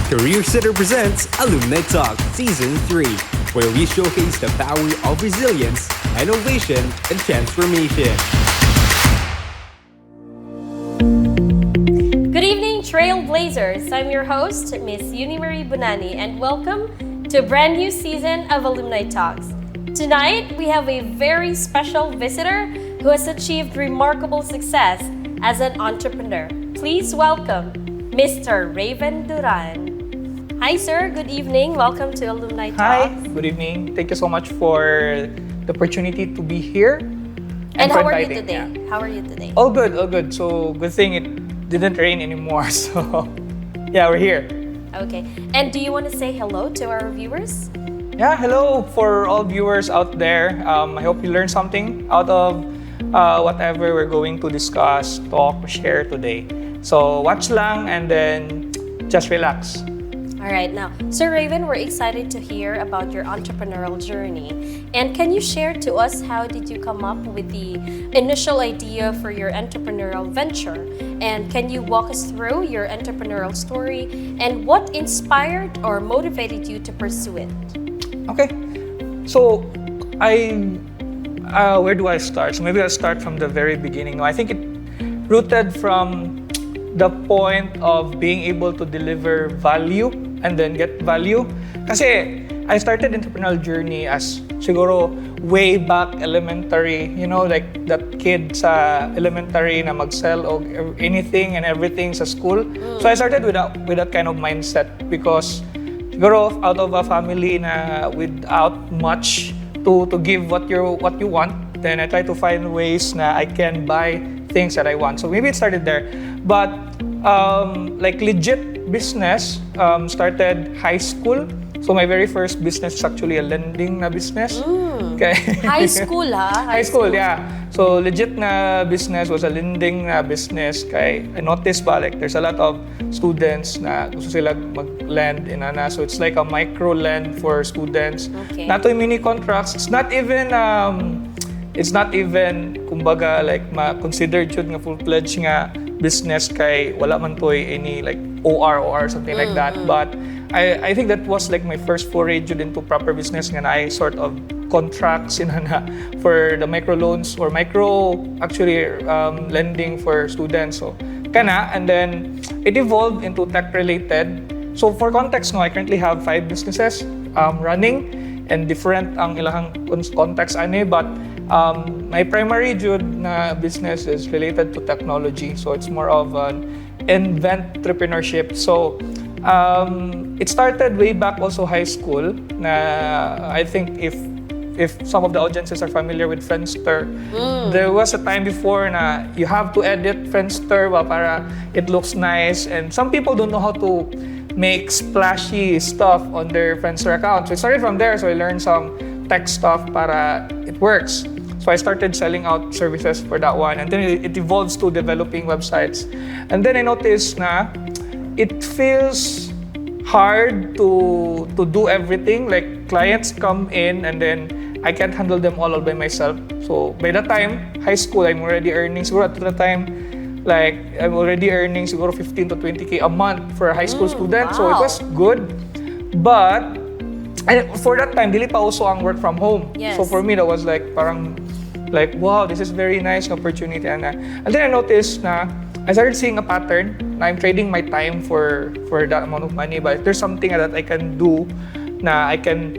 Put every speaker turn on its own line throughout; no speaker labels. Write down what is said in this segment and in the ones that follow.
Career Center presents Alumni Talks Season 3, where we showcase the power of resilience, innovation, and transformation.
Good evening, trailblazers. I'm your host, Miss Eune Marie Bonane, and welcome to a brand new season of Alumni Talks. Tonight, we have a very special visitor who has achieved remarkable success as an entrepreneur. Please welcome Mr. Raven Duran. Hi, sir. Good evening. Welcome to Alumni
Hi,
Talks.
good evening. Thank you so much for the opportunity to be here.
And
for
how are you
inviting.
today?
Yeah.
How are you today?
All good, all good. So, good thing it didn't rain anymore. So, yeah, we're here.
Okay. And do you want to say hello to our viewers?
Yeah, hello for all viewers out there. I hope you learned something out of whatever we're going to discuss, talk, share today. So, watch lang and then just relax.
All right, now, Sir Raven, we're excited to hear about your entrepreneurial journey. And can you share to us how did you come up with the initial idea for your entrepreneurial venture? And can you walk us through your entrepreneurial story and what inspired or motivated you to pursue it?
Okay, so where do I start? So maybe I'll start from the very beginning. No, I think it rooted from the point of being able to deliver value and then get value. Kasi I started entrepreneurial journey as siguro way back elementary, you know, like that kid sa elementary na mag-sell o anything and everything sa school. So I started with that kind of mindset because siguro out of a family na without much to give what you want, then I try to find ways na I can buy things that I want. So maybe it started there. But like legit business started high school. So my very first business is actually a lending na business. Okay.
High school, ha?
High school, yeah. So legit na business was a lending na business. Kay I noticed ba like there's a lot of students na gusto sila mag-lend in ana. So it's like a micro lend for students.
Okay.
Nato yung mini contracts. It's not even kumbaga like ma-considered yun nga full-fledged nga business kay wala man toy any like OR something like that. But I think that was like my first foray into proper business nga I sort of contracts in na for the micro loans or micro actually lending for students. So kana, and then it evolved into tech related. So for context, no, I currently have 5 businesses running and different ang ilang context ani, but my primary jud na business is related to technology. So it's more of an entrepreneurship. So it started way back also high school na I think if some of the audiences are familiar with Friendster, there was a time before na you have to edit Friendster para it looks nice, and some people don't know how to make splashy stuff on their Friendster account. So it started from there. So I learned some tech stuff para it works. So I started selling out services for that one, and then it evolves to developing websites. And then I noticed na it feels hard to do everything. Like clients come in and then I can't handle them all by myself. So by that time, high school, I'm already earning siguro at the time, like I'm already earning siguro 15 to 20K a month for a high school student.
Wow.
So it was good. But for that time, dili pa uso ang work from home.
Yes.
So for me, that was like parang like, wow, this is very nice opportunity. And then I noticed na I started seeing a pattern na I'm trading my time for that amount of money. But if there's something that I can do na I can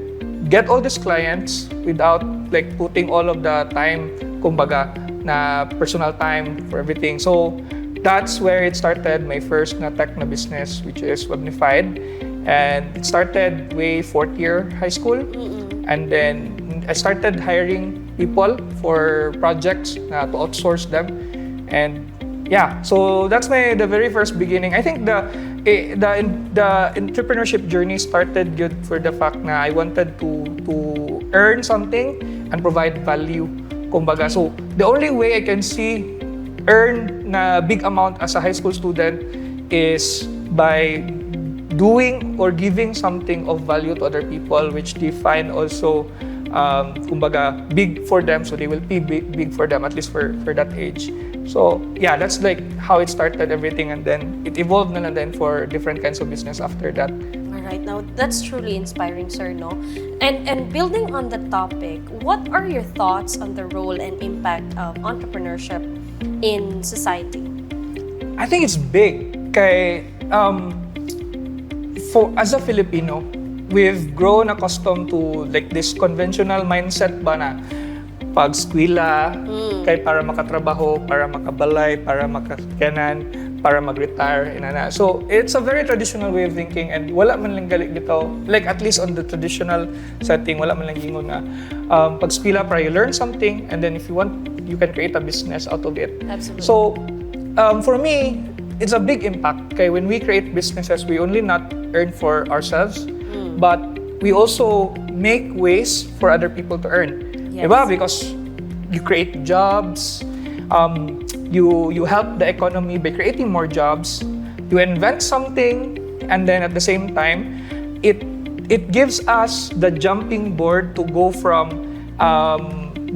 get all these clients without like putting all of the time, kumbaga, na personal time for everything. So that's where it started, my first na tech na business, which is Webnified. And it started way 4th year high school. And then I started hiring people for projects to outsource them. And yeah, so that's the very first beginning. I think the entrepreneurship journey started good for the fact na I wanted to earn something and provide value, kumbaga. So the only way I can see earn na big amount as a high school student is by doing or giving something of value to other people, which they find also kumbaga big for them, so they will be big for them, at least for that age. So yeah, that's like how it started everything, and then it evolved na lang then for different kinds of business after that.
All right, now that's truly inspiring, sir, no? And building on the topic, what are your thoughts on the role and impact of entrepreneurship in society?
I think it's big. Kay, as a Filipino, we've grown accustomed to like this conventional mindset ba na pag skwela, kay para makatrabaho, para makabalay, para makakanan, para mag-retire, inana. So, it's a very traditional way of thinking, and wala man lang galit bitaw, like at least on the traditional setting, wala man lang gingon na pag skwela para you learn something, and then if you want, you can create a business out of it.
Absolutely.
So, for me, it's a big impact. Kay when we create businesses, we only not earn for ourselves, but we also make ways for other people to earn.
Yes.
Diba? Because you create jobs, you help the economy by creating more jobs, you invent something, and then at the same time, it gives us the jumping board to go from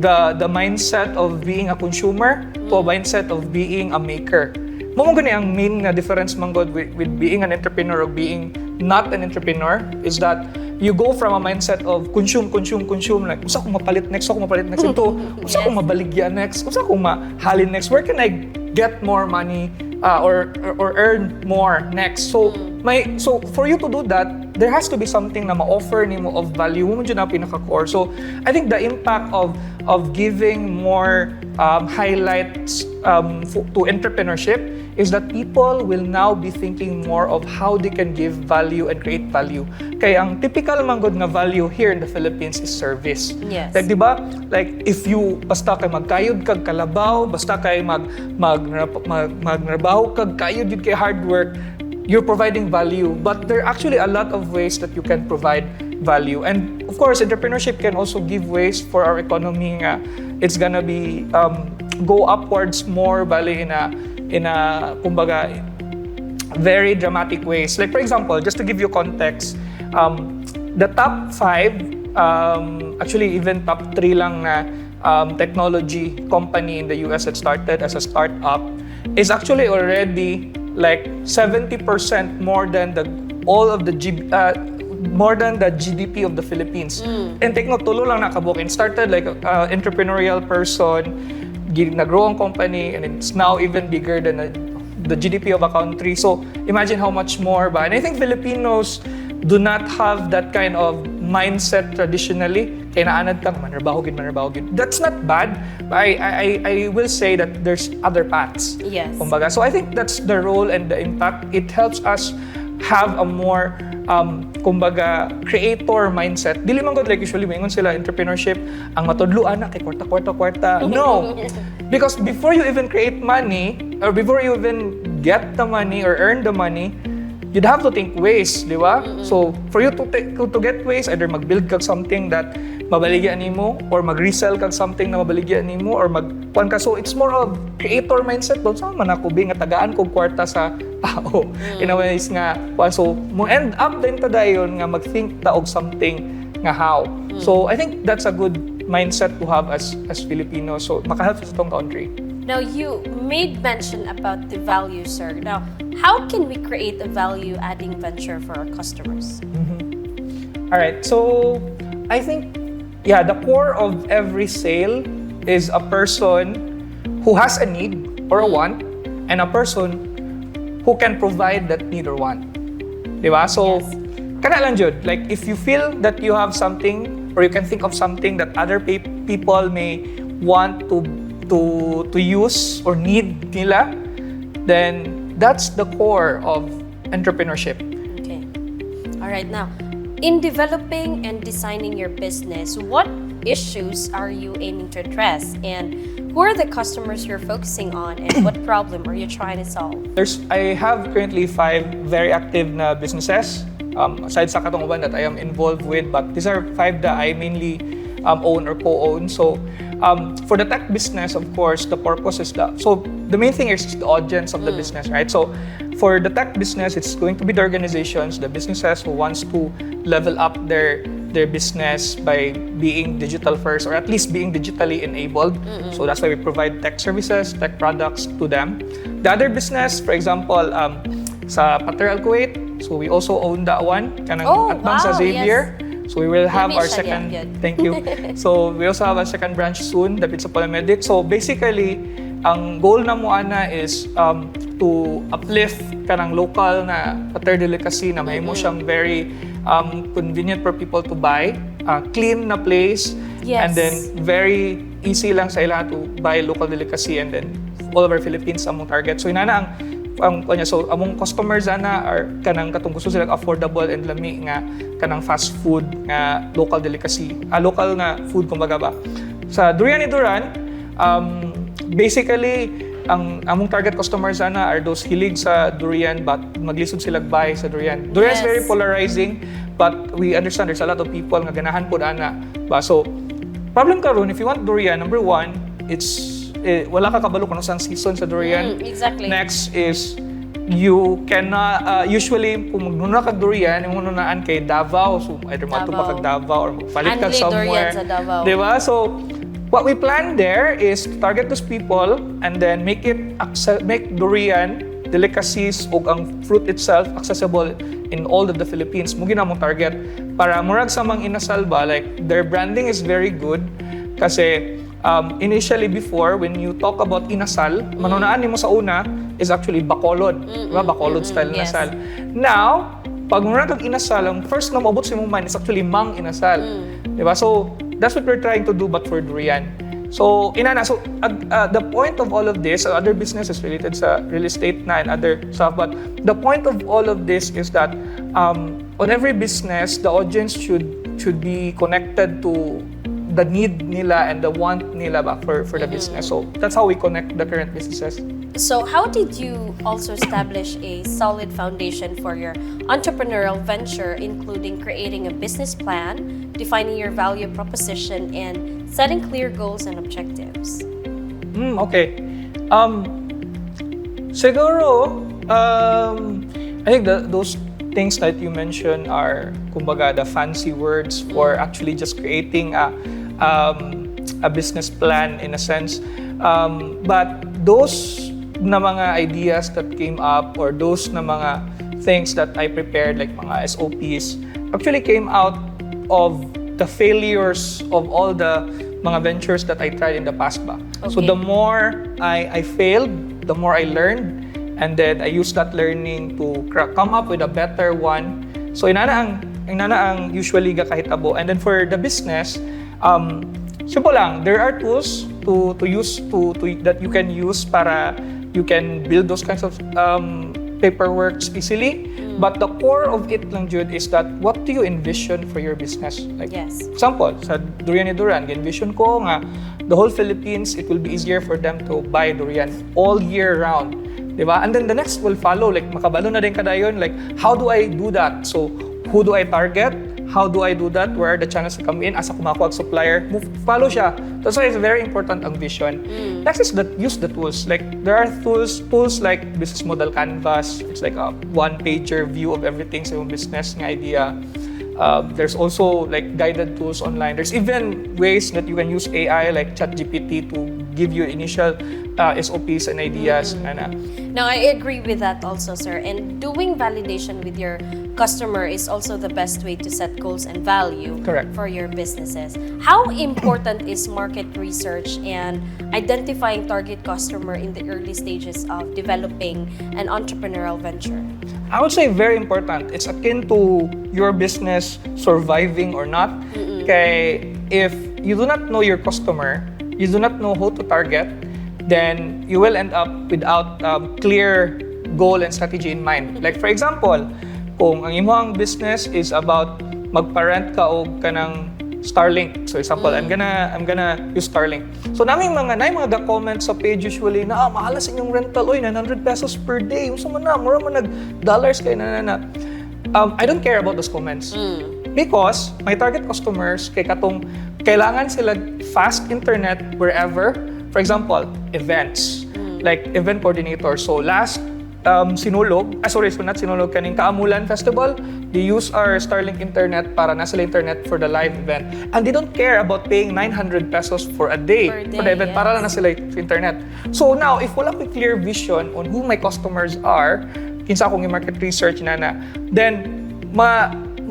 the mindset of being a consumer to a mindset of being a maker. Mo gani ang main na difference man god with being an entrepreneur or being not an entrepreneur is that you go from a mindset of consume like usa ko mapalit next ito usa ko mabaligya next usa ko mahalin next, where can I get more money or earn more next. So for you to do that, there has to be something na ma-offer nimo of value mo dyan na pinaka-core. So I think the impact of giving more highlights to entrepreneurship is that people will now be thinking more of how they can give value and create value. Kaya ang typical manggod na value here in the Philippines is service.
Yes.
Like, di ba? Like, if you, basta kay magkayod kag kalabaw, basta kay magnarbaho kag kayod yun kay hard work, you're providing value. But there are actually a lot of ways that you can provide value. And of course, entrepreneurship can also give ways for our economy nga it's gonna be go upwards more bali in a kumbaga very dramatic ways. Like for example, just to give you context, the top 5 actually even top 3 lang na technology company in the US that started as a startup is actually already like 70% more than more than the GDP of the Philippines. And take note, tulo lang nakabuk. It started like entrepreneurial person, nag-grow ang company, and it's now even bigger than the GDP of a country. So imagine how much more ba. And I think Filipinos do not have that kind of mindset traditionally. Kaya naanad kang manarbaho gid. That's not bad. But I will say that there's other paths.
Yes.
Kumbaga. So I think that's the role and the impact. It helps us have a more kumbaga creator mindset. Dili man gud like usually maingon sila entrepreneurship ang matudluan na kay kwarta. No. Because before you even create money or before you even get the money or earn the money, you'd have to think ways, di ba? So for you to get ways, either mag-build kag something that mabaligyan nimo or mag-resell kag something na mabaligyan nimo or magkuan ka. So it's more of creator mindset. Doon sa man ako nga tagaan kog kwarta sa tao. In a ways nga so mo end up din ta dayon nga mag-think ta og something nga how. So I think that's a good mindset to have as Filipinos. So makahelp sa tong country.
Now, you made mention about the value, sir. Now, how can we create a value-adding venture for our customers?
All right. So I think the core of every sale is a person who has a need or a want and a person who can provide that need or want. Diba? So, kana lang jud. Like, if you feel that you have something or you can think of something that other people may want to use or need nila, then that's the core of entrepreneurship.
Okay. All right. Now, in developing and designing your business, what issues are you aiming to address? And who are the customers you're focusing on? And what problem are you trying to solve?
I have currently 5 very active na businesses, aside sa katong uban that I am involved with, but these are 5 that I mainly own or co-own. So for the tech business, of course, the purpose is the main thing is the audience of the business, right? So for the tech business, it's going to be the organizations, the businesses who wants to level up their their business by being digital first, or at least being digitally enabled. So that's why we provide tech services, tech products to them. The other business, for example, sa Pater Kuwait, so we also own that one, kanang atbang sa Xavier.
Yes.
So we will have our
siya,
second,
yeah, good.
thank you. So we also have a second branch soon, dapit sa Palamedic. So basically, ang goal na mo ana is to uplift kanang local na pater delicacy na mahimo siyang very convenient for people to buy, clean na place,
Yes.
and then very easy lang sa ila to buy local delicacy, and then all over Philippines among target. So inana ang kanya, so among customers ana are kanang katong gusto sila affordable and lami nga kanang fast food nga local delicacy, local na food kumbaga ba. Sa Duran ni Duran, basically ang among target customers sana are those hilig sa durian but maglisod sila buy sa durian. Durian is very polarizing, but we understand there's a lot of people nga ganahan pod ana ba. So problem karon, if you want durian, number one, it's wala ka kabalo kung saan season sa durian.
Exactly.
Next is you cannot usually kung magnuna ka durian, yung nunaan kay Davao, so either matupa ka Davao or magpalit ka somewhere.
Durian sa Davao.
Diba? So what we plan there is to target those people and then make durian delicacies o ang fruit itself accessible in all of the Philippines. Mugi na mong target para murag sa mga inasal ba, like their branding is very good kasi initially before when you talk about inasal, manunaan nimo sa una is actually bacolod. Diba? Bacolod style na
yes.
inasal. Now, pag murag kag inasal, ang first na maabot sa imong mind is actually mang inasal. Diba? So that's what we're trying to do, but for durian. So, the point of all of this, other businesses related sa real estate na and other stuff, but the point of all of this is that on every business, the audience should be connected to the need nila and the want nila ba for the business. So, that's how we connect the current businesses.
So how did you also establish a solid foundation for your entrepreneurial venture, including creating a business plan, defining your value proposition, and setting clear goals and objectives?
Okay. Siguro, I think those things that you mentioned are, kumbaga, the fancy words for actually just creating a business plan in a sense. But those na mga ideas that came up or those na mga things that I prepared, like mga SOPs, actually came out of the failures of all the mga ventures that I tried in the past ba.
Okay.
So the more I failed, the more I learned, and then I used that learning to come up with a better one. So inana ang usually gakahitabo. And then for the business, simple lang, there are tools to use that you can use para you can build those kinds of paperwork easily. But the core of it lang, Jude, is that what do you envision for your business? Like,
Yes.
example, sa Duran ni Duran, envision ko nga the whole Philippines, it will be easier for them to buy durian all year round. Diba? And then the next will follow, like makabalo na din kadayon, like how do I do that? So who do I target? How do I do that? Where are the channels to come in? Asa kumakuha supplier? Follow siya. That's why it's very important ang vision. Next is that use the tools. Like there are tools like business model canvas. It's like a one-pager view of everything sa yung business ng idea. There's also like guided tools online. There's even ways that you can use AI like ChatGPT to give you initial SOPs and ideas.
Now, I agree with that also, sir. And doing validation with your customer is also the best way to set goals and value
Correct.
for your businesses. How important is market research and identifying target customer in the early stages of developing an entrepreneurial venture?
I would say very important. It's akin to your business surviving or not. Kay if you do not know your customer, you do not know who to target, then you will end up without clear goal and strategy in mind. Like for example, kung ang imong business is about magparent ka og kanang Starlink. So example, I'm gonna use Starlink. So naming mga comments sa page usually na mahal sa inyong rental, oy 900 pesos per day. Unsa man na, mura man nag-dollars kay na. I don't care about those comments. Because my target customers kay katong kailangan sila fast internet wherever. For example, events. Like event coordinator. So last Sinulog, not Sinulog, kaning Kaamulan Festival, They use our Starlink internet para nasa internet for the live event. And they don't care about paying 900 pesos for a day for the event, para lang na sila sa internet. So now, if wala ko clear vision on who my customers are, kinsa akong i-market research na, then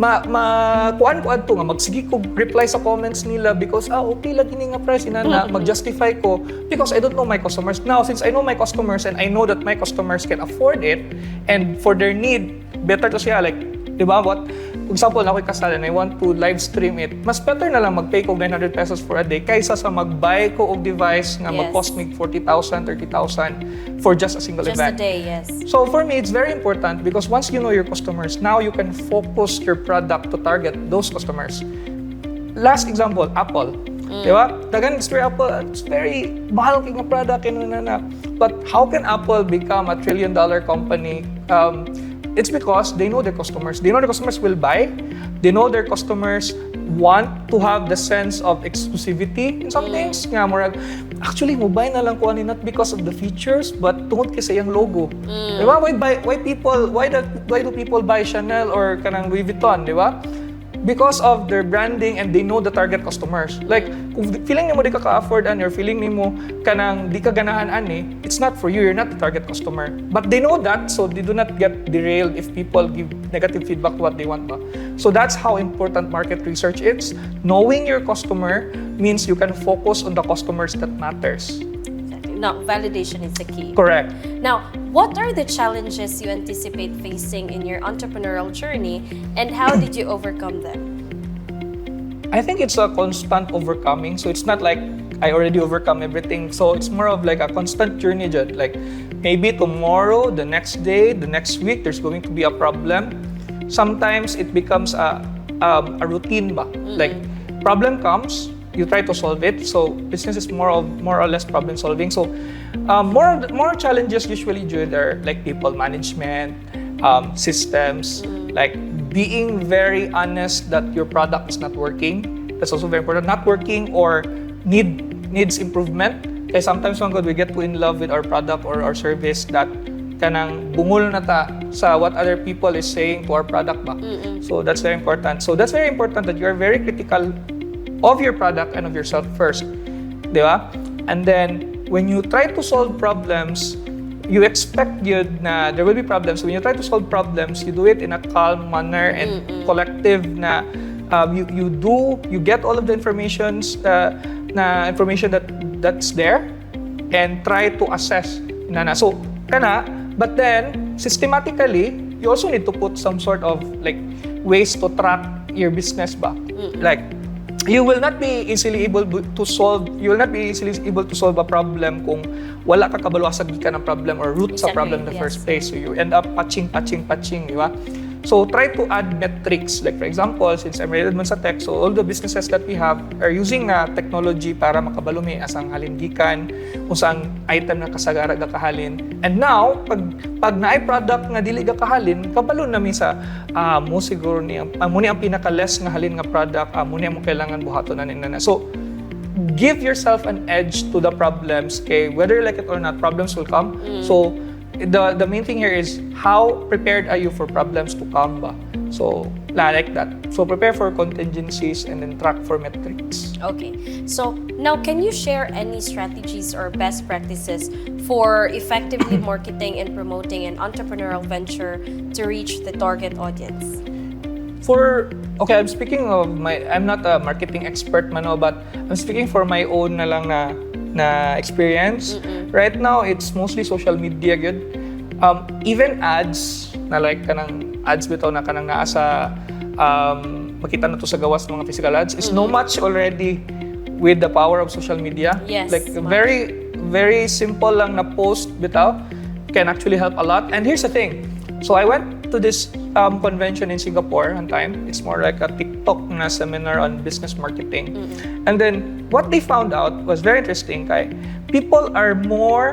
kuan ko adto nga magsige ko reply sa comments nila because okay lagi ni nga price inana mag-justify ko because I don't know my customers. Now since I know my customers and I know that my customers can afford it and for their need better to siya, like di ba, what for example ako'y kasal and I want to live stream it, mas better na lang mag-pay ko 900 pesos for a day kaysa sa mag-buy ko og device nga mag-cost me 40,000 30,000 for just a single event.
Just a day, yes.
So for me, it's very important because once you know your customers, now you can focus your product to target those customers. Last example, Apple. Di ba? Dagan story Apple, it's very mahal kay nga product, but how can Apple become a $1 trillion company? It's because they know their customers. They know their customers will buy. They know their customers want to have the sense of exclusivity in some things. Nga, murag, actually, mo buy na lang ko ani not because of the features, but tungod kasi yung logo. Di ba? Why do people buy Chanel or kanang Louis Vuitton, di ba? Because of their branding and they know the target customers. Like, kung feeling nimo di ka ka-afford or feeling nimo kanang di ka ganahan ani, it's not for you, you're not the target customer. But they know that, so they do not get derailed if people give negative feedback to what they want ba. So that's how important market research is. Knowing your customer means you can focus on the customers that matters.
Now, validation is the key.
Correct.
Now, what are the challenges you anticipate facing in your entrepreneurial journey and how did you overcome them?
I think it's a constant overcoming. So it's not like I already overcome everything. So it's more of like a constant journey. Like maybe tomorrow, the next day, the next week, there's going to be a problem. Sometimes it becomes a routine ba? Like problem comes, you try to solve it. So business is more or less problem solving. So more challenges usually are like people management, systems, like being very honest that your product is not working. That's also very important. Not working or needs improvement. Kaya sometimes we get too in love with our product or our service that kanang bungol na ta sa what other people is saying to our product ba. So that's very important. So that's very important that you are very critical of your product and of yourself first, di ba? And then, when you try to solve problems, you expect na there will be problems. So when you try to solve problems, you do it in a calm manner and collective na you get all of the information that's there and try to assess. So, but then, systematically, you also need to put some sort of like ways to track your business ba? Like, you will not be easily able to solve a problem kung wala ka kabaluan sa gikan ng problem or root sa problem in the first place. So you end up patching, di ba? So try to add metrics. Like for example, since I'm related man sa tech, so all the businesses that we have are using na technology para makabalo mi asang halin gikan, usang item na kasagara gakahalin. And now, pag naay product nga dili gakahalin, kabalo na mi sa mo siguro ni ang pinaka-less nga halin nga product, mo mo kailangan buhaton na. So give yourself an edge to the problems. Okay, whether you like it or not, problems will come. So the main thing here is how prepared are you for problems to come ba? So like that. So prepare for contingencies and then track for metrics.
Okay. So now can you share any strategies or best practices for effectively marketing and promoting an entrepreneurial venture to reach the target audience? I'm speaking of I'm not a marketing expert man, but I'm speaking for my own na lang na experience. Right now, it's mostly social media good. Even ads, na like kanang ads bitaw na kanang naa sa makita na to sa gawas ng mga physical ads, is no much already with the power of social media. Yes.
Like very, very simple lang na post bitaw can actually help a lot. And here's the thing. So I went to this convention in Singapore one time. It's more like a TikTok na seminar on business marketing. And then what they found out was very interesting. People are more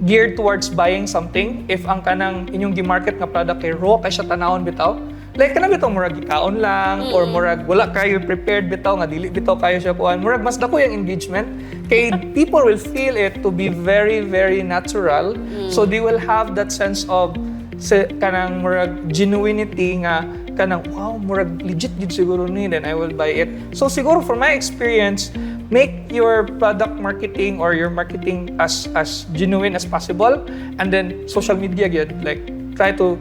geared towards buying something if ang kanang inyong gi-market nga product kay raw kay siya tanawon bitaw. Like kanang bitaw murag gikaon lang or murag wala kayo prepared bitaw nga dili bitaw kayo siya kuan. Murag mas dako yung engagement kay people will feel it to be very very natural. So they will have that sense of kanang murag genuinity nga kanang wow, murag legit gid siguro ni, then I will buy it. So siguro from my experience, make your product marketing or your marketing as genuine as possible, and then social media gyud, like try to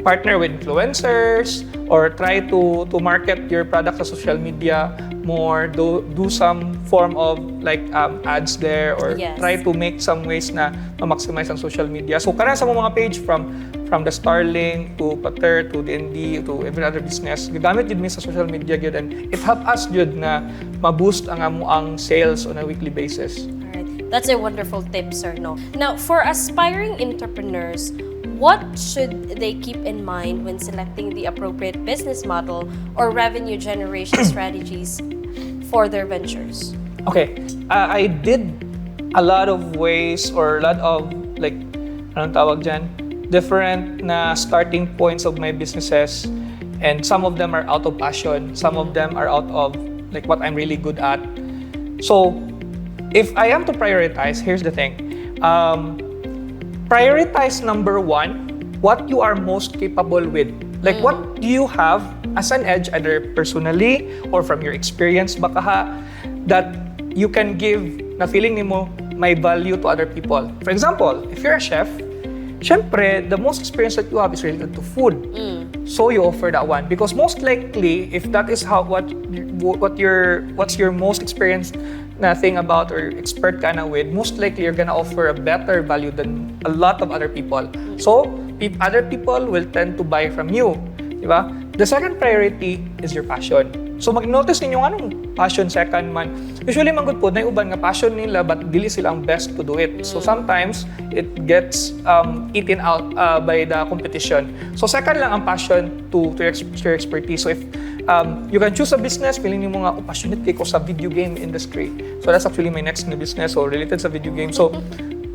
partner with influencers or try to market your product sa social media more, do some form of like ads there, or
Yes.
try to make some ways na ma-maximize ang social media. So kana sa mga page from the Starlink to Pater to DND to every other business, gagamit jud mi sa social media gyud, and it help us jud na ma-boost ang amuang sales on a weekly basis.
Alright. That's a wonderful tip, sir. No. Now, for aspiring entrepreneurs, what should they keep in mind when selecting the appropriate business model or revenue generation strategies for their ventures?
Okay, I did a lot of ways or a lot of like, anong tawag dyan? Different na starting points of my businesses, and some of them are out of passion, some of them are out of like what I'm really good at. So, if I am to prioritize, here's the thing. Prioritize number one, what you are most capable with. Like, what do you have as an edge, either personally or from your experience, baka ha, that you can give na feeling nimo may value to other people. For example, if you're a chef, syempre, the most experience that you have is related to food. So you offer that one because most likely, if that is how what's your most experienced na thing about or expert ka na with, most likely you're gonna offer a better value than a lot of other people. So other people will tend to buy from you, di ba? The second priority is your passion. So mag-notice ninyo anong passion second man. Usually man good po na uban nga passion nila but dili sila ang best to do it. So sometimes it gets eaten out by the competition. So second lang ang passion to your expertise. So if you can choose a business, feeling mo nga passionate ko sa video game industry. So that's actually my next new business, so related sa video game. So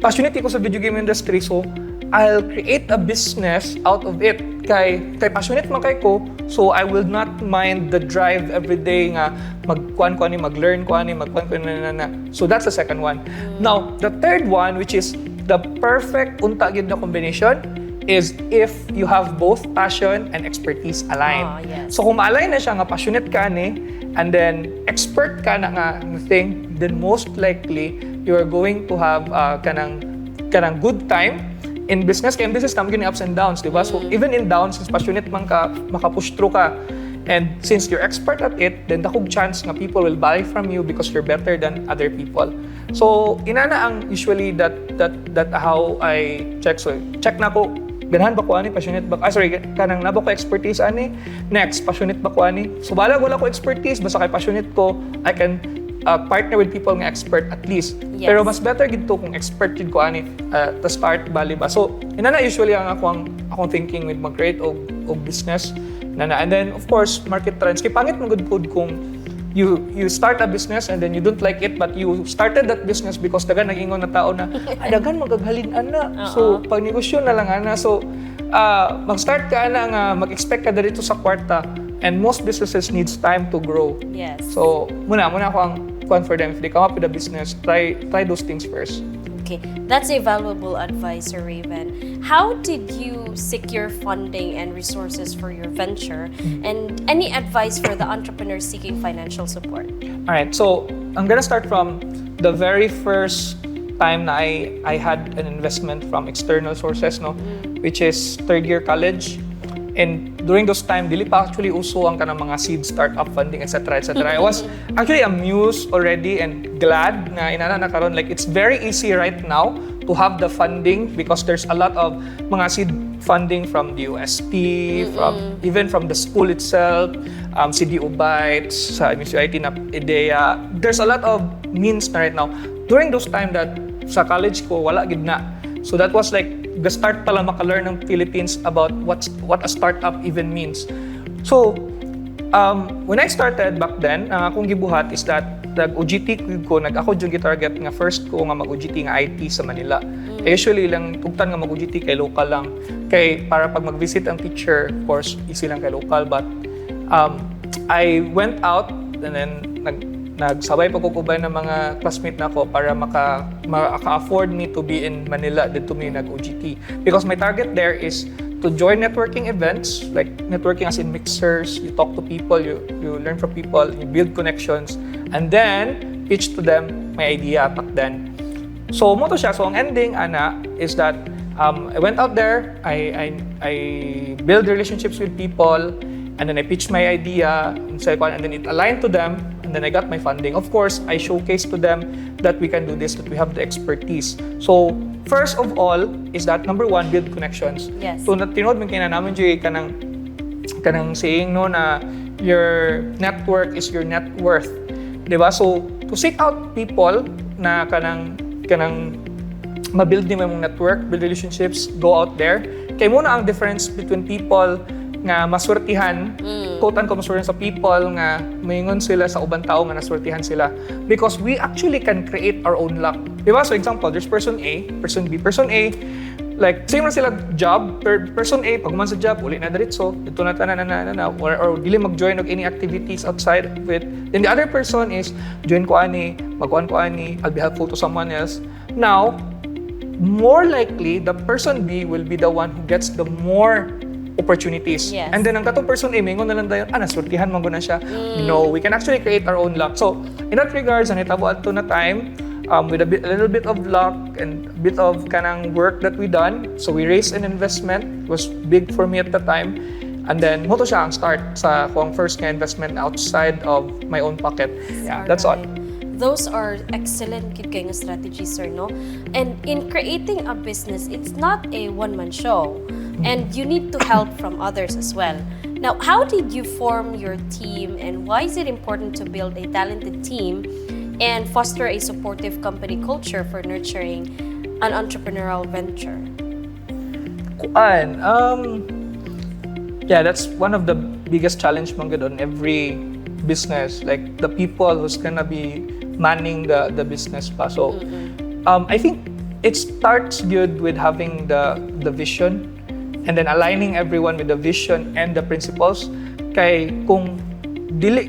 passionate ko sa video game industry, so I'll create a business out of it. Kay passionate man kay ko, so I will not mind the drive every day nga magkuan ko ani, mag-learn ko ani, magkuan ko na. So that's the second one. Now, the third one, which is the perfect unta gyud na combination, is if you have both passion and expertise aligned.
Yes.
So kung ma-align na siya nga passionate ka ni, and then expert ka na nga thing, then most likely you are going to have kanang good time in business. Kaya in business naman yun ups and downs, di ba? So even in downs, since passionate man ka, makapush through ka, and since you're expert at it, then dakog chance nga people will buy from you because you're better than other people. So inana ang usually that how I check. So check na ko, ganahan ba ko ani, passionate ba? Kanang naba ko expertise ani. Next, passionate ba ko ani? So balag wala ko expertise, basta kay passionate ko, I can partner with people nga expert at least.
Yes.
Pero mas better gito kung expert gid ko ani to start bali ba. So inana usually ang akong thinking with mag-create og business nana. And then of course market trends. Kay pangit man gud pod kung you start a business and then you don't like it but you started that business because dagan nag-ingon na tao na dagan magaghalin ana. So pag negosyo na lang ana. So mag-start ka ana nga mag-expect ka dito sa kwarta, and most businesses needs time to grow.
Yes.
So muna ako ang fun for them. If they come up with a business, try those things first.
Okay, that's a valuable advice, Sir Raven. How did you secure funding and resources for your venture? And any advice for the entrepreneurs seeking financial support?
All right, so I'm gonna start from the very first time na I had an investment from external sources, no, which is third year college. And during those time, dili pa actually uso ang kanang mga seed startup funding, etc. I was actually amused already and glad na inana na karon, like it's very easy right now to have the funding because there's a lot of mga seed funding from the UST, from even from the school itself, CDO Bites, sa MSUIT na IDEA. There's a lot of means na right now. During those time that sa college ko, wala gid na. So that was like the start pala maka-learn ng Philippines about what a startup even means. So, when I started back then, ang akong gibuhat is that nag-OGT ko, ako yung gitarget nga first ko nga mag-OGT nga IT sa Manila. Usually lang, tugtan nga mag-OGT kay local lang. Kay para pag mag-visit ang teacher, of course, easy lang kay local. But I went out and then nagsabay pagkukubay ng mga classmate na ko para maka-afford me to be in Manila dito mi nag-OGT. Because my target there is to join networking events, like networking as in mixers, you talk to people, you learn from people, you build connections, and then pitch to them my idea back then. So mo to siya. So ang ending ana is that I went out there, I build relationships with people, and then I pitched my idea, and then it aligned to them, and then I got my funding. Of course, I showcased to them that we can do this, that we have the expertise. So first of all is that number one, build connections.
Yes.
So tinod man kina naman jud kanang saying no na your network is your net worth. Diba? So to seek out people na kanang ma-build nimo yung network, build relationships, go out there. Kaya muna ang difference between people nga maswertihan, quote-unquote maswertihan sa people nga mayingon sila sa ubang tao nga naswertihan sila. Because we actually can create our own luck. Diba? So example, there's person A, person B. Person A, like, same na sila job, person A, pag man sa job, uli na diretso, ito na or dili mag-join of any activities outside with. Then the other person is, join ko ani, magkuhan ko ani, I'll be helpful to someone else. Now, more likely, the person B will be the one who gets the more opportunities.
Yes.
And then ang katong person A, mingon na lang dayon, naswertihan man na siya. No, we can actually create our own luck. So, in that regards, nitabo ato na time, with a little bit of luck and a bit of kanang work that we done. So we raised an investment. It was big for me at the time. And then, mo to siya ang start sa kung first nga investment outside of my own pocket. Yeah, that's all.
Those are excellent good kind of strategies, sir, no? And in creating a business, it's not a one-man show. And you need to help from others as well. Now, how did you form your team, and why is it important to build a talented team and foster a supportive company culture for nurturing an entrepreneurial venture?
Yeah, that's one of the biggest challenge man gud on every business, like the people who's gonna be manning the business pa. So I think it starts good with having the vision, and then aligning everyone with the vision and the principles. Kay kung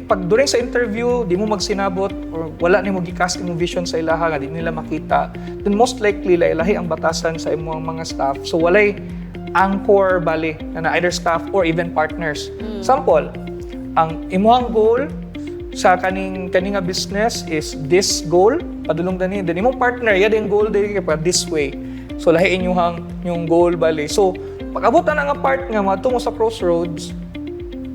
pag during sa interview di mo magsinabot or wala nimo gicast imong vision sa ilaha nga di nila makita, then most likely lahi ang batasan sa imong mga staff. So walay anchor bali na either staff or even partners. Sample, ang imong goal sa kaning nga business is this goal, padulong dani, then imong partner ya din goal dili pa this way. So lahi yung goal bali. So pag abot na nga part nga madto mo sa crossroads,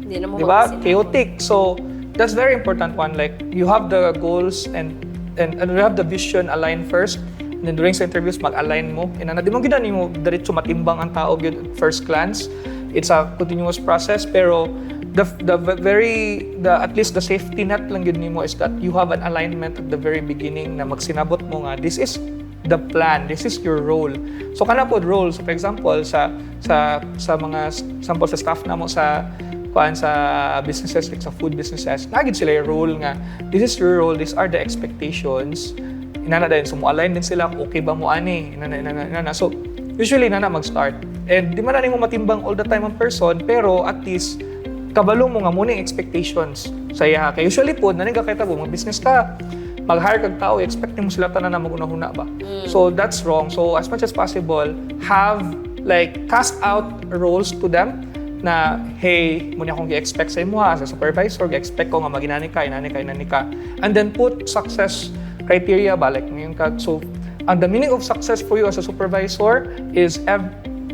di ba? Chaotic. So that's very important one. Like you have the goals and you have the vision aligned first. And then during sa interviews mag-align mo. And di mo gina nimo diretso matimbang ang tao gyud first glance. It's a continuous process, pero at least the safety net lang yun nimo is that you have an alignment at the very beginning na magsinabot mo nga this is the plan, this is your role. So kana pod role, so for example sa mga sample sa staff namo sa businesses like sa food businesses, nagid sila yung role nga this is your role, these are the expectations. Inana din, so mo-align din sila, okay ba mo ani, inana. So usually inana mag-start. And di man na nimo matimbang all the time ang person, pero at least kabalo mo nga muna yung expectations sa iya. Kaya usually po, nanigakita po, mag-business ka, mag-hire kag tao, expect mo sila tanan na mag-una-huna ba? So that's wrong. So as much as possible, cast out roles to them na, hey, muna akong i-expect sa imo sa supervisor, i-expect ko nga mag-inani ka. And then put success criteria ba, like ngayon ka. So, the meaning of success for you as a supervisor is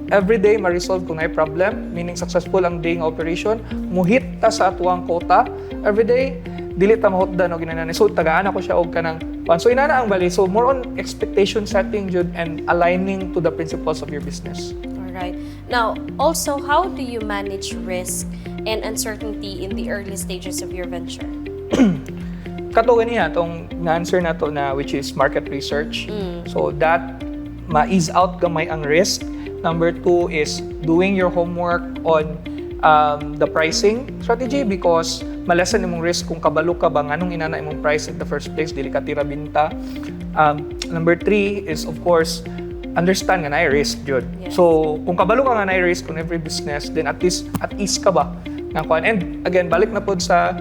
every day ma-resolve kung may problem, meaning successful ang day ng operation, muhit ta sa atuang quota every day, dili ta mahutdan o ginanani. So tagaan ako siya og kanang pan. So inana ang bali. So more on expectation setting jud and aligning to the principles of your business.
All right. Now, also, how do you manage risk and uncertainty in the early stages of your venture?
Katuwa niya tong na-answer na to na which is market research. So that ma-ease out gamay ang risk. Number 2 is doing your homework on the pricing strategy because malesen imong risk kung kabalo ka ba nganong inana imong price at the first place, dili ka tira binta. Number 3 is of course understand nga na risk jud.
Yes.
So kung kabalo ka nga na risk on every business, then at least at ease ka ba nga kuan. And again balik na pod sa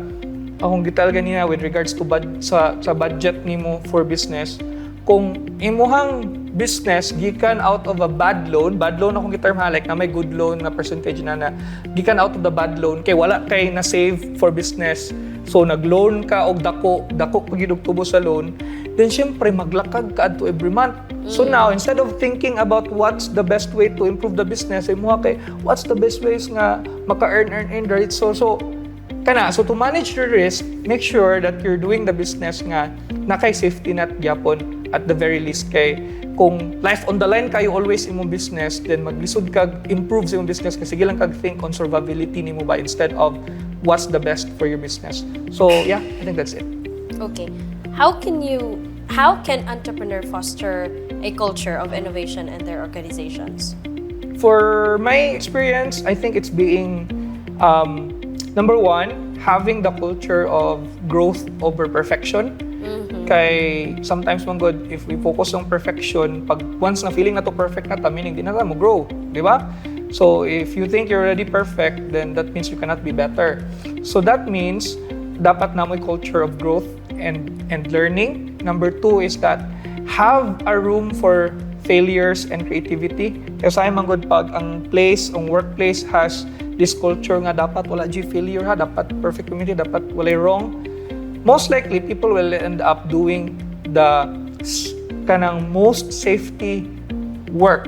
akong gital ganina with regards to sa budget nimo for business. kung imuhang business gikan out of a bad loan akong giterm ha, like na may good loan na percentage na gikan out of the bad loan kay wala kay na save for business, so nag-loan ka og dako pagid og tubo sa loan, then syempre maglakag ka adto every month. So now, instead of thinking about what's the best way to improve the business, imuha kay what's the best ways nga maka-earn right? So to manage your risk, make sure that you're doing the business nga na kay safety net gyapon at the very least. Kay kung life on the line kayo always imong business, then maglisod kag improve sa imong business kasi sige lang kag think on survivability nimo ba instead of what's the best for your business. So yeah, I think that's it.
Okay. How can entrepreneur foster a culture of innovation in their organizations?
For my experience, I think it's being number one, having the culture of growth over perfection. Kay sometimes man good, if we focus on perfection, pag once na feeling na to perfect na ta, meaning di na mo grow, di ba? So if you think you're already perfect, then that means you cannot be better. So that means dapat na mo culture of growth and learning. Number two is that have a room for failures and creativity. Kasi man good pag ang workplace has this culture nga dapat wala failure ha, dapat perfect community, dapat wala wrong. Most likely, people will end up doing the kanang most safety work.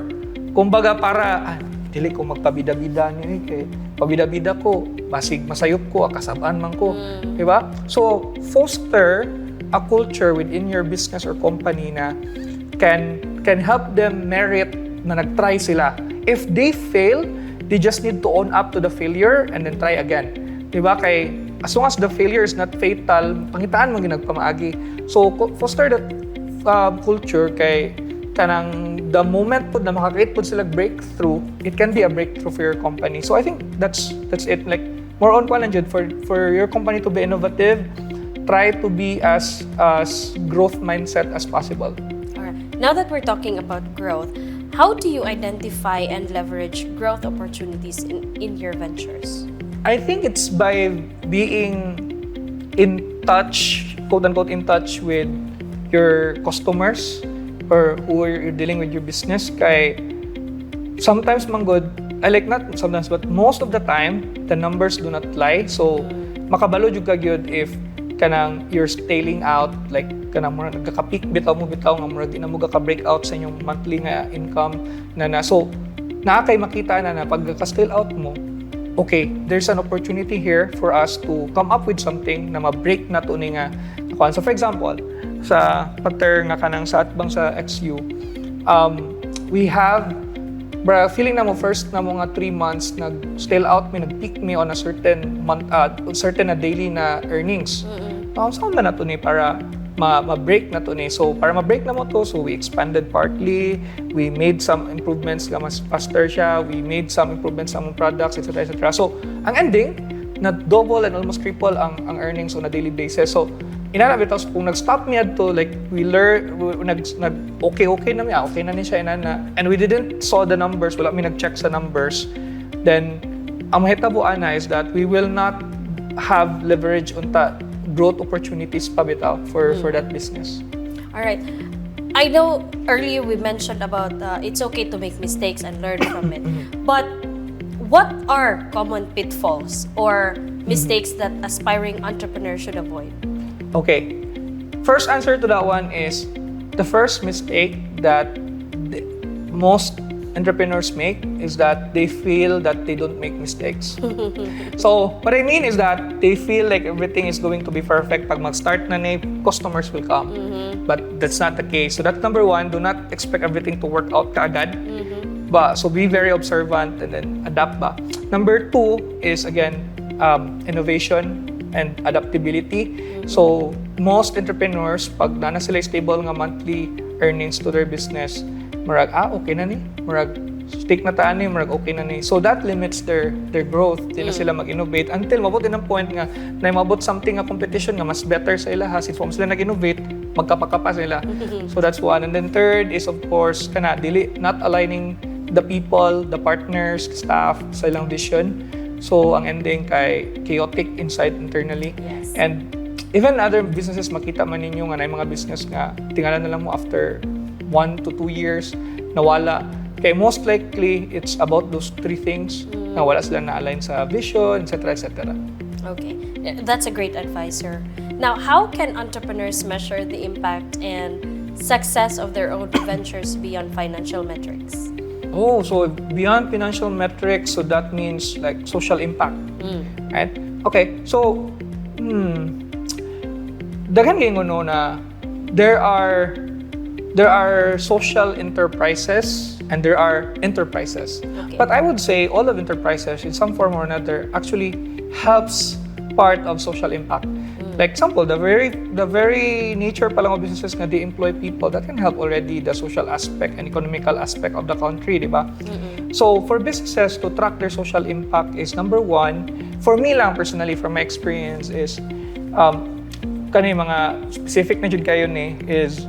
Kumbaga para, dili ko magpabida-bida ni kay pabida-bida ko, basig masayop ko, akasabaan man ko. Diba? So, foster a culture within your business or company na can help them merit na nag-try sila. If they fail, they just need to own up to the failure and then try again. Diba? Kay as long as the failure is not fatal, pangitaan mo ginagpamaagi. So, foster that culture kay kanang the moment po na makakreate po sila breakthrough, it can be a breakthrough for your company. So, I think that's it. Like, more on for your company to be innovative, try to be as growth mindset as possible.
All right. Now that we're talking about growth, how do you identify and leverage growth opportunities in your ventures?
I think it's by being in touch, quote-unquote, in touch with your customers or who you're dealing with your business. Kay sometimes man good, not sometimes, but most of the time, the numbers do not lie. So, makabalo jud ka gyud if kanang you're scaling out, like kanang mura nagka-peak bitaw nga mura di na mo ka-breakout sa inyong monthly nga income na. So, nakakay makita na pag ka-scale out mo, okay, there's an opportunity here for us to come up with something na ma-break na to ni nga. So for example, sa pattern nga kanang sa atbang sa XU, we have feeling na mo first na mo nga 3 months nag-scale out nag-peak me on a certain month, certain na daily na earnings. Saan ba na to ni para ma-break na to ni? So para ma-break na mo to, so we expanded partly, we made some improvements nga mas faster siya, we made some improvements sa among products, etc. So ang ending, na-double and almost triple ang earnings on a daily basis. So inanabit ako, kung nag-stop me adto, like we learn, okay na niya, okay na ni siya, and we didn't saw the numbers, wala mi nag-check sa numbers, then ang mahitabuan na is that we will not have leverage on growth opportunities pa bitaw for that business.
All right. I know earlier we mentioned about it's okay to make mistakes and learn from it. But what are common pitfalls or mistakes that aspiring entrepreneurs should avoid?
Okay. First answer to that one is the first mistake that most entrepreneurs make is that they feel that they don't make mistakes. So, what I mean is that they feel like everything is going to be perfect. Pag mag-start na customers will come. But that's not the case. So that's number one, do not expect everything to work out kaagad. So be very observant and then adapt ba. Number two is again, innovation and adaptability. So, most entrepreneurs, pag na sila stable nga monthly earnings to their business, murag, okay na ni. Murag, stick na taan ni, murag, okay na ni. So that limits their growth. Di na sila mag-innovate until mabot din ang point nga na mabot something nga competition nga mas better sa ila. Since once sila nag-innovate, magkapakapa sila. So that's one. And then third is of course, not aligning the people, the partners, staff sa ilang vision. So ang ending kay chaotic inside internally.
Yes.
And even other businesses makita man ninyo nga na mga business nga tingala na lang mo after 1 to 2 years nawala. Kaya most likely it's about those 3 things na wala sila na-align sa vision, etc. etc.
Okay, that's a great advice, sir. Now, how can entrepreneurs measure the impact and success of their own ventures beyond financial metrics?
Oh, so beyond financial metrics, so that means like social impact, right? Okay, so daghan kayo no na there are social enterprises and there are enterprises.
Okay.
But I would say all of enterprises in some form or another actually helps part of social impact. Like example, the very nature pa lang of businesses nga they employ people that can help already the social aspect and economical aspect of the country, di ba? So for businesses to track their social impact is number 1, for me lang personally from my experience is kanay mga specific na jud kayo ni is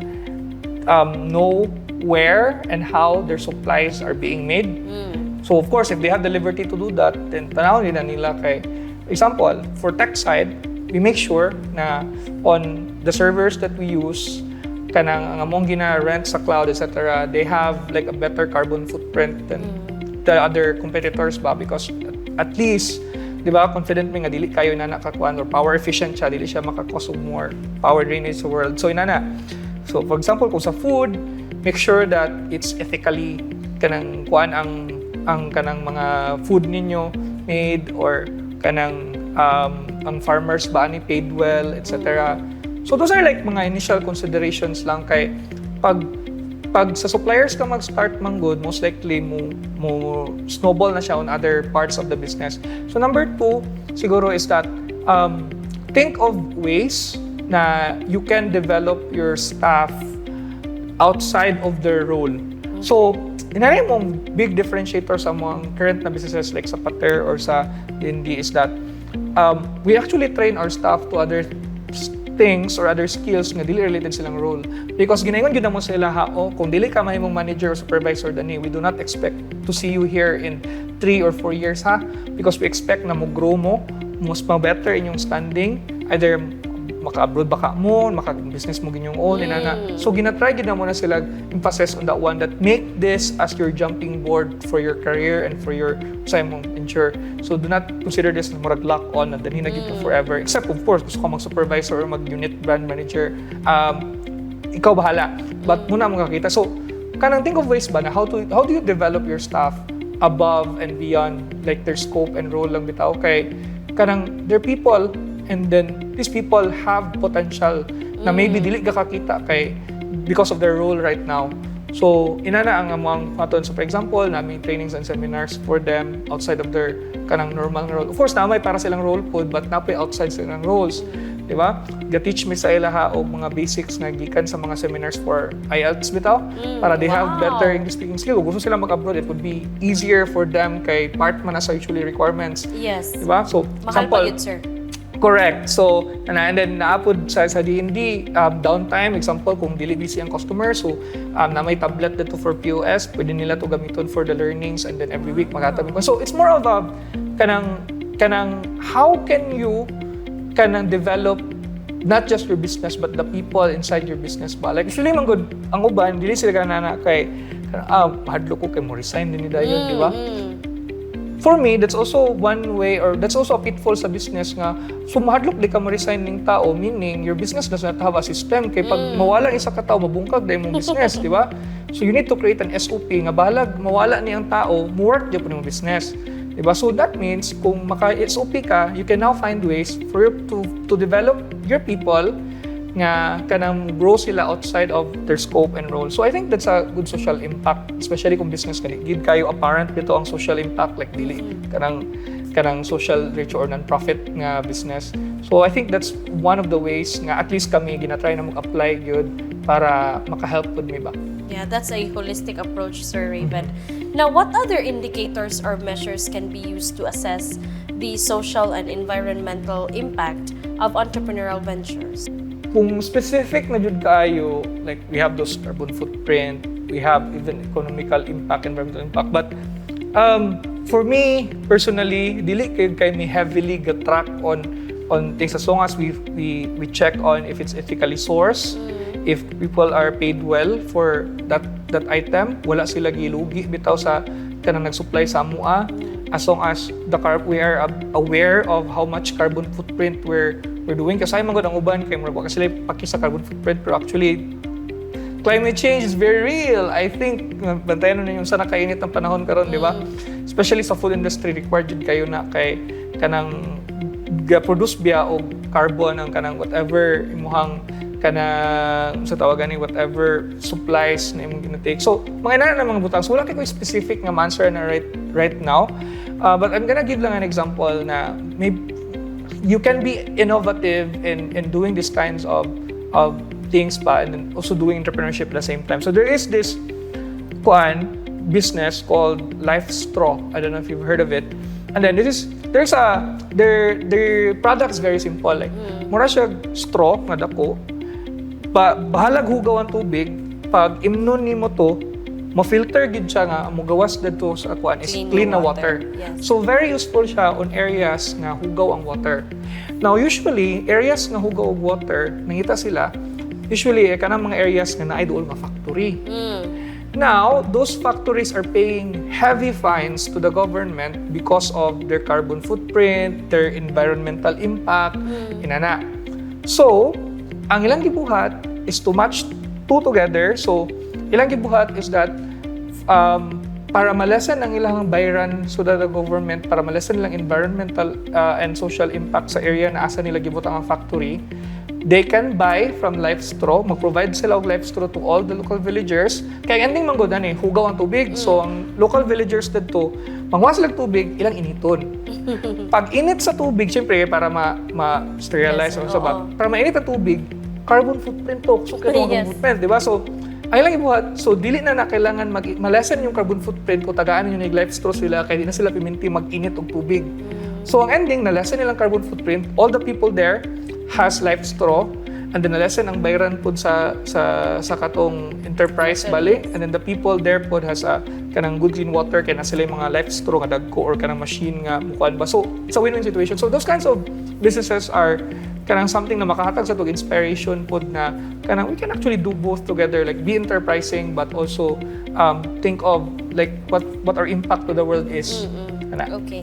know where and how their supplies are being made. So of course, if they have the liberty to do that, then tanawin nila kay example, for tech side, we make sure na on the servers that we use, kanang ang among gina-rent sa cloud, etc., they have like a better carbon footprint than the other competitors ba? Because at least, di ba, confident mi nga dili kayo na nakakuan or power efficient siya, dili siya makakos og more power drainage sa world. So inana. So for example, kung sa food, make sure that it's ethically kanang kuan ang kanang mga food ninyo made or kanang ang farmers ba ni paid well, etc. So those are like mga initial considerations lang kay pag sa suppliers ka mag-start manggod, most likely mo snowball na siya on other parts of the business. So number 2 siguro is that think of ways na you can develop your staff outside of their role. So inanay mong big differentiator sa mga current na businesses like sa Pater or sa Lindy is that we actually train our staff to other things or other skills nga dili related silang role. Because ginaingon gyud mo sila kung dili ka mahimong manager or supervisor dani, we do not expect to see you here in 3 or 4 years because we expect na mo grow mo, mas better inyong standing, either maka-abroad baka mo, maka-business mo ginyong own, inana. So ginatry gid na mo na sila emphasis on that one that make this as your jumping board for your career and for your sa imong venture. So do not consider this as murag lock on na dinhi na gid ka forever. Except of course, gusto ka mag-supervisor or mag-unit brand manager, ikaw bahala. But muna mo kakita. So kanang think of ways ba na how do you develop your staff above and beyond like their scope and role lang bitaw kay kanang they're people. And then these people have potential na maybe dili ka kakita kay because of their role right now. So inana ang among paton. So for example, namin trainings and seminars for them outside of their kanang normal role. Of course, namay para silang role pod but napay outside silang roles. Di ba? Ga-teach mi sa ila og mga basics nga gikan sa mga seminars for IELTS bitaw para they have better English speaking skill. Kung gusto sila mag-abroad, it would be easier for them kay part man na sa usually requirements.
Yes.
Di ba? So
Mahal
example,
pa yun, sir.
Correct. So, and then naapod sa D&D, downtime, example, kung dili busy ang customer, so na may tablet dito for POS, pwede nila to gamiton for the learnings and then every week magatabi ko. So, it's more of a kanang how can you kanang develop not just your business but the people inside your business ba? Like, usually man good, ang uban, dili sila kanana kay hadlo ko kay mo resign din ni dayon, di ba? For me, that's also one way or that's also a pitfall sa business nga sumahadlok di ka ma-resign ning tao, meaning your business does not have a system kay pag mawala isa ka tao mabungkag dahil mong business, di ba? So you need to create an SOP nga bahalag mawala ni ang tao, mo-work gyud po business. Di ba? So that means kung maka-SOP ka, you can now find ways for you to develop your people nga kanang grow sila outside of their scope and role. So I think that's a good social impact, especially kung business ka gid kayo apparent dito ang social impact like dili kanang social reach or non-profit nga business. So I think that's one of the ways nga at least kami gina-try na mag-apply gyud para maka-help pud mi ba.
Yeah, that's a holistic approach, Sir Raven. Now, what other indicators or measures can be used to assess the social and environmental impact of entrepreneurial ventures?
Kung specific na jud kayo, like we have those carbon footprint, we have even economical impact, environmental impact. But for me personally, dili kay me heavily ga-track on on things as long as we check on if it's ethically sourced, if people are paid well for that item, wala sila gilugi bitaw sa kanang nag-supply sa amua, as long as we are aware of how much carbon footprint we're doing. Kasi magod ang uban kay mura kasi sila paki sa carbon footprint, pero actually climate change is very real. I think bantayan na yung sa nakainit ng panahon karon, di ba? Especially sa food industry, required jud kayo na kay kanang produce biya og carbon ang kanang whatever imuhang kanang sa tawagan ni whatever supplies na imong gina-take. So mga ina na mga butang, so wala kay ko specific nga answer na right now, but I'm gonna give lang an example na maybe you can be innovative in doing these kinds of things pa, and then also doing entrepreneurship at the same time. So there is this business called Life Straw. I don't know if you've heard of it. And then their product is very simple. Like, mura siya straw nga dako. Bahalag hugaw ang tubig. Pag imnon nimo to, ma-filter gid siya nga mo gawas dito sa is clean na water.
Yes.
So very useful siya on areas nga hugaw ang water. Now usually areas nga hugaw ang water, nangita sila usually kanang mga areas nga naay duol nga factory. Now, those factories are paying heavy fines to the government because of their carbon footprint, their environmental impact, inana. So, ang ilang gibuhat is to match two together. So, ilang gibuhat is that para malesen ang ilang bayaran so that the government, para malesen lang environmental and social impact sa area na asa nila gibutang ang factory, they can buy from Life Straw, mag-provide sila og Life Straw to all the local villagers. Kaya ending manggodan hugaw ang tubig. So ang local villagers dito, mangwas sila tubig, ilang initon. Pag init sa tubig, syempre para ma-sterilize
yes,
sa bag. Para mainit ang tubig, carbon footprint to. So kaya
Yes.
footprint, di ba? So ang ilang ibuhat, so dili na kailangan malesen yung carbon footprint kung tagaan yung Life Straw sila, kaya di na sila piminti mag-init og tubig. So ang ending, nalesen nilang carbon footprint, all the people there has Life Straw, and then nalesen ang bayaran po sa katong enterprise bali, and then the people there po has kanang good clean water, kaya na sila yung mga Life Straw nga dagko or kanang machine nga mukuan ba. So it's a win-win situation. So those kinds of businesses are kanang something na makahatag sa tog inspiration po na kanang we can actually do both together, like be enterprising but also think of like what our impact to the world is.
Okay,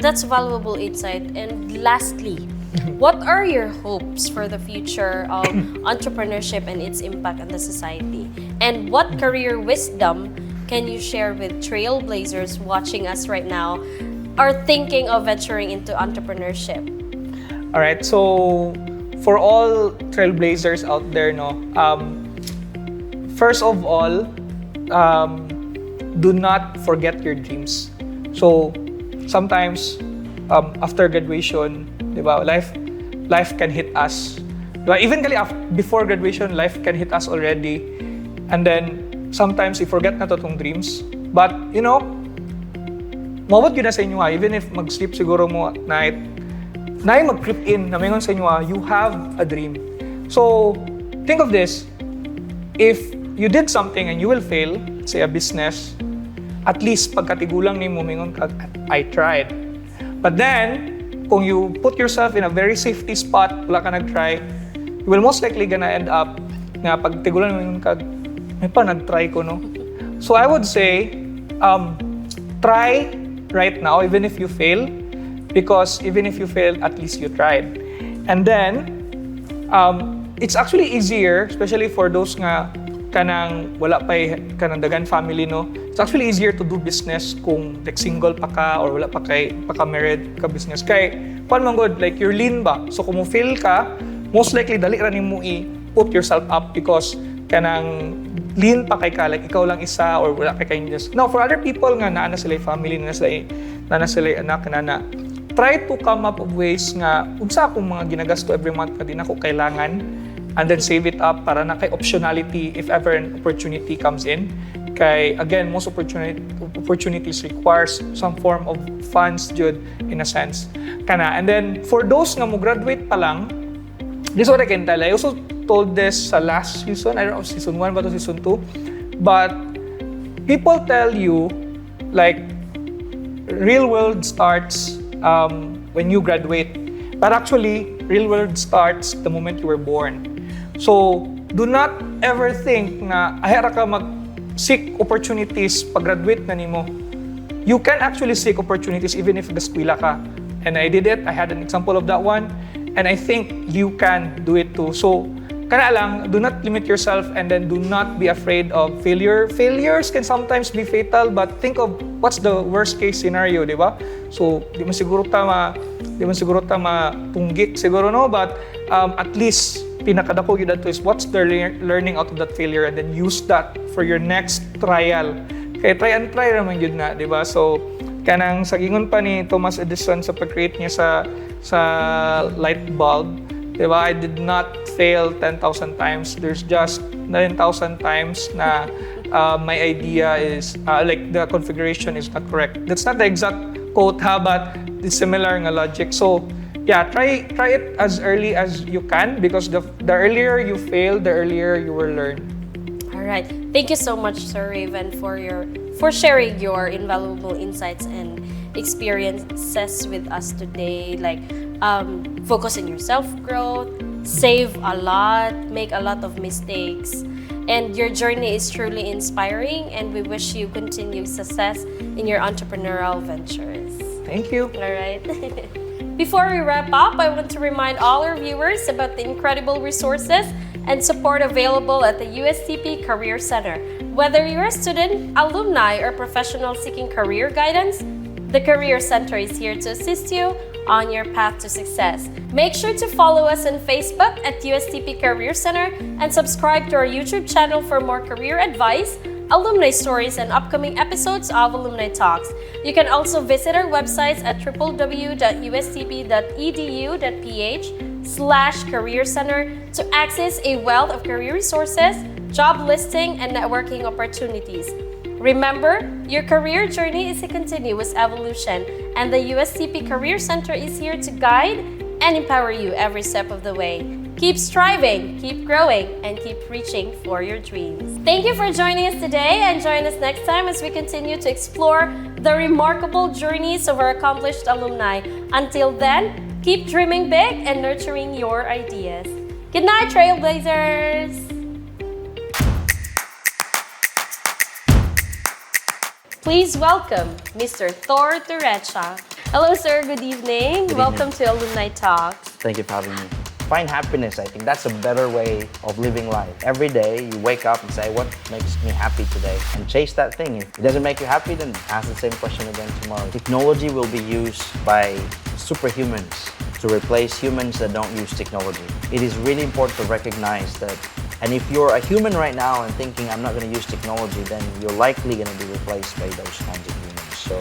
that's valuable insight. And lastly, what are your hopes for the future of entrepreneurship and its impact on the society? And what career wisdom can you share with trailblazers watching us right now are thinking of venturing into entrepreneurship?
All right, so for all trailblazers out there, first of all, do not forget your dreams. So sometimes after graduation, diba, life can hit us. Diba? Even before graduation, life can hit us already. And then sometimes we forget na tong dreams. But mawat yun na sa inyo even if mag-sleep siguro mo at night, mag-creep in na mayroon sa inyo you have a dream. So think of this, if you did something and you will fail, say a business, at least pagkatigulang ni mo mingon kag I tried. But then kung you put yourself in a very safety spot, wala ka nag-try, you will most likely gonna end up nga pagtigulan mo mingon kag may pa nag-try ko, no? So I would say try right now even if you fail, because even if you fail, at least you tried. And then it's actually easier, especially for those nga kanang wala pa kanang dagan family, no? It's actually easier to do business kung like single pa ka or wala pa married ka business. Kay pan man god, like you're lean ba? So kung mo fail ka, most likely dali ra nimo i-put yourself up because kanang lean pa kay ka, like ikaw lang isa or wala kay kindness. Now for other people nga naa na sila family, na sila anak na try to come up of ways nga unsa akong mga ginagasto every month na din ako kailangan, and then save it up para na kay optionality if ever an opportunity comes in. Kay again, most opportunities requires some form of funds jud in a sense. And then for those nga mo graduate pa lang, this is what I can tell. I also told this sa last season, I don't know season 1 ba to season 2, but people tell you like real world starts when you graduate. But actually, real world starts the moment you were born. So, do not ever think na ahera ka mag-seek opportunities pag-graduate na nimo. You can actually seek opportunities even if gaskwela ka. And I did it. I had an example of that one. And I think you can do it too. So, kana lang, do not limit yourself and then do not be afraid of failure. Failures can sometimes be fatal, but think of what's the worst case scenario, di ba? So, di man siguro ta mapunggik siguro, no? But at least, pinakadako yun to is what's the learning out of that failure and then use that for your next trial. Kaya try and try naman yun na, di ba? So, kanang sagingon pa ni Thomas Edison sa pag-create niya sa light bulb, di ba? I did not fail 10,000 times. There's just 9,000 times na my idea is, like the configuration is not correct. That's not the exact quote ha, but it's similar nga logic. So, yeah, try it as early as you can because the earlier you fail, the earlier you will learn.
All right. Thank you so much, Sir Raven, for sharing your invaluable insights and experiences with us today. Like, focus on your self-growth, save a lot, make a lot of mistakes. And your journey is truly inspiring, and we wish you continued success in your entrepreneurial ventures.
Thank you.
All right. Before we wrap up, I want to remind all our viewers about the incredible resources and support available at the USTP Career Center. Whether you're a student, alumni, or professional seeking career guidance, the Career Center is here to assist you on your path to success. Make sure to follow us on Facebook at USTP Career Center and subscribe to our YouTube channel for more career advice, alumni stories, and upcoming episodes of Alumni Talks. You can also visit our websites at www.ustp.edu.ph/career center to access a wealth of career resources, job listing, and networking opportunities. Remember, your career journey is a continuous evolution, and the USTP Career Center is here to guide and empower you every step of the way. Keep striving, keep growing, and keep reaching for your dreams. Thank you for joining us today, and join us next time as we continue to explore the remarkable journeys of our accomplished alumni. Until then, keep dreaming big and nurturing your ideas. Good night, Trailblazers! Please welcome Mr. Thor Turecha. Hello, sir. Good evening. Welcome to Alumni Talks.
Thank you for having me. Find happiness. I think that's a better way of living life. Every day you wake up and say, what makes me happy today? And chase that thing. If it doesn't make you happy, then ask the same question again tomorrow. Technology will be used by superhumans to replace humans that don't use technology. It is really important to recognize that. And if you're a human right now and thinking, I'm not going to use technology, then you're likely going to be replaced by those kinds of humans. So